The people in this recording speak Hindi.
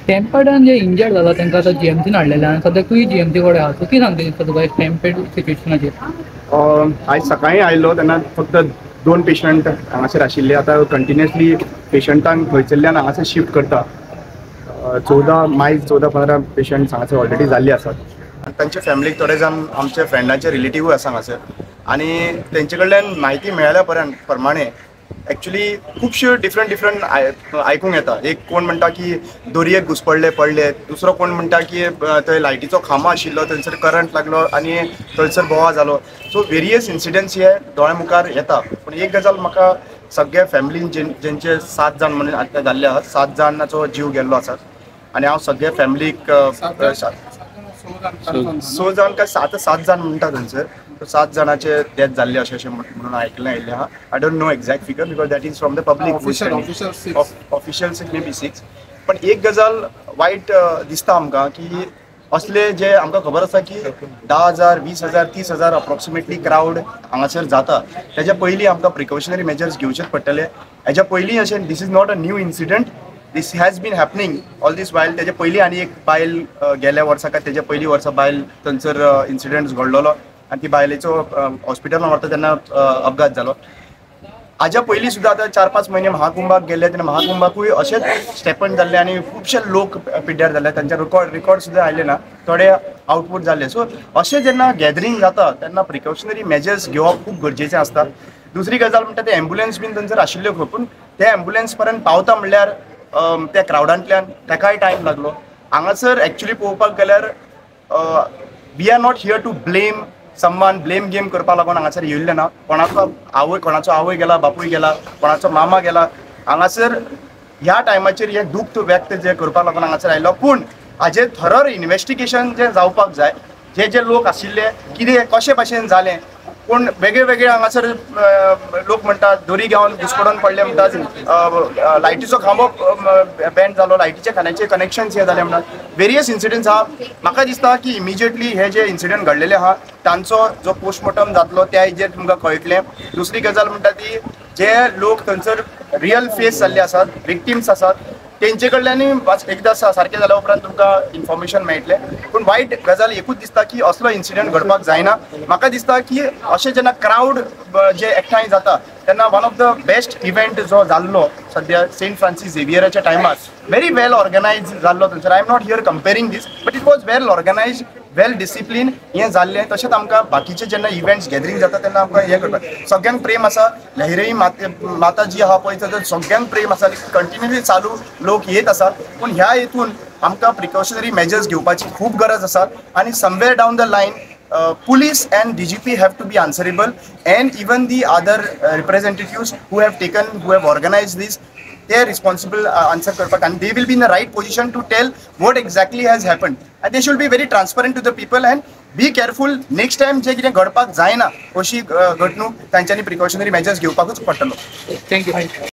स्टॅम्पर्डान जे इंजर्ड जाला तांकां आतां जीएमसीन हाडलेले आनी सद्या तूंय जीएमसी कडेन आहा सो कितें सांगता दिसता तुका स्टॅम्पेड सिच्युएशनाचेर? आयज सकाळीं आयलो तेन्ना फक्त 2 पेशंट हांगासर आशिल्ले. आतां कंटिन्युअसली पेशंटांक थंयसरल्यान हांगासर शिफ्ट करता. 14-15 पेशंट हांगासर ऑलरेडी जाल्ले आसात आनी तांचे फॅमिलीक थोडे जाण आमचे फ्रेंडाचे रिलेटिव्हूय आसा हांगासर. आनी तेंचे कडल्यान म्हायती मेळ्ळ्या प्रमाणे एक्चुली खुबश्यो डिफरंट आयकूंक येता. एक कोण म्हणटा की दोरयेक घुसपडले पडले, दुसरो कोण म्हणटा की थंय लायटीचो खांबो आशिल्लो थंयसर करंट लागलो आनी थंयसर बोवा जालो. सो वेरियस इन्सिडंट्स हे दोळ्या मुखार येता. पूण एक गजाल म्हाका सगळ्या फॅमिलीन जेंचे 7 जाण म्हणून आतां जाल्ले आहात, 7 जाणांचो जीव गेल्लो आसा आनी हांव सगळ्या फॅमिलीक 6 जाण काय 7 जाण म्हणटा थंयसर. 7 जाणांचे डेथ जाल्ले अशें म्हणून आयकलें आयिल्लें आहा. I don't know exact figure because that is from the public official 6 may be 6. पण एक गजाल वायट दिसता आमकां की असले जे आमकां खबर आसा की 10,000, 20,000, 30,000 अप्रॉक्सिमेटली क्रावड हांगासर जाता. तेज्या पयलीं आमकां प्रिकॉशनरी मेजर्स घेवचेच पडटले. हेज्या पयलीं अशें this is not a new incident. This has been happening all this while. तेजे पयलीं आनी एक बायल गेल्या वर्सा काय तेजे पयलीं वर्सा बायल थंयसर इन्सिडंट घडलेलो आनी ती बायलेचो हॉस्पिटलान व्हरता तेन्ना अपघात जालो. हाज्या पयलीं सुद्दां आतां 4-5 म्हयने महाकुंभाक गेले तेन्ना महाकुंभाकूय अशेंच स्टेपन जाल्ले आनी खुबशे लोक पिड्ड्यार जाल्ले. तांचे रिकॉर्ड सुद्दां आयले ना, थोडे आउटपूट जाल्ले. सो अशें जेन्ना गॅदरींग जाता तेन्ना प्रिकॉशनरी मेजर्स घेवप खूब गरजेचें आसता. दुसरी गजाल म्हणटा ते एम्ब्युलन्स बीन थंयसर आशिल्ल्यो खंय, पूण ते एम्ब्युलन्स पर्यंत पावता म्हणल्यार त्या क्रावडांतल्यान ताकाय टायम लागलो. हांगासर एक्चुली पळोवपाक गेल्यार we are not here to blame someone, blame game करपाक लागून हांगासर येयल्ले ना. कोणाचो आवय गेला, बापूय गेला, कोणाचो मामा गेला. हांगासर ह्या टायमाचेर हे दुख्ख व्यक्त जे करपाक लागून हांगासर आयलो. पूण हाजेर थरोर इन्व्हेस्टिगेशन जे जावपाक जाय. जे लोक आशिल्ले कितें कशे भाशेन जालें, पूण वेगळे हांगासर लोक म्हणटात दोरी घेवन घुसपडून पडले म्हणटात, लायटीचो खांबो बँड जालो, लायटीच्या खांब्याचे कनेक्शन्स हे जाले म्हणटात. वेरियस इन्सिडंट्स आहा. म्हाका दिसता की इमिजिएटली हे जे इन्सिडंट घडलेले आहा तांचो जो पोस्टमॉर्टम जातलो त्या हेजेर तुमकां कळटलें. दुसरी गजाल म्हणटा ती जे लोक थंयसर रियल फेस जाल्ले आसात, विक्टिम्स आसात, तेंचे कडल्यानूय एकदां सारकें जाल्या उपरांत तुमकां इन्फॉर्मेशन मेळटलें. पूण वायट गजाल एकूच दिसता की असलो इन्सिडंट घडपाक जायना. म्हाका दिसता की अशें जेन्ना क्रावड जे एकठांय जाता तेन्ना one of the best event जो जाल्लो सद्या सेंट फ्रांसीस झेवियराच्या टायमार व्हेरी वेल ऑर्गनायज जाल्लो थंयसर. I am not here comparing this, but it was well organise, well discipline हें जाल्लें. तशेंच आमकां बाकीचे जेन्ना इव्हेंट्स गॅदरींग जाता तेन्ना आमकां हें करपाक सगळ्यांक प्रेम आसा. लहरेई माता जी आहा पळय ताचो सगळ्यांक प्रेम आसा, कंटिन्युअसली चालू लोक येत आसात. पूण ह्या हेतून आमकां प्रिकॉशनरी मेजर्स घेवपाची खूब गरज आसा. आनी somewhere down the line police and DGP have to be answerable, and even the other representatives who have organized this, they are responsible answer karpak, and they will be in the right position to tell what exactly has happened, and they should be very transparent to the people and be careful next time जे कितें घडपाक जायना अशी घडणूक तांच्यांनी प्रिकॉशनरी मेजर्स घेवपाकूच पडटलो. थँक्यू.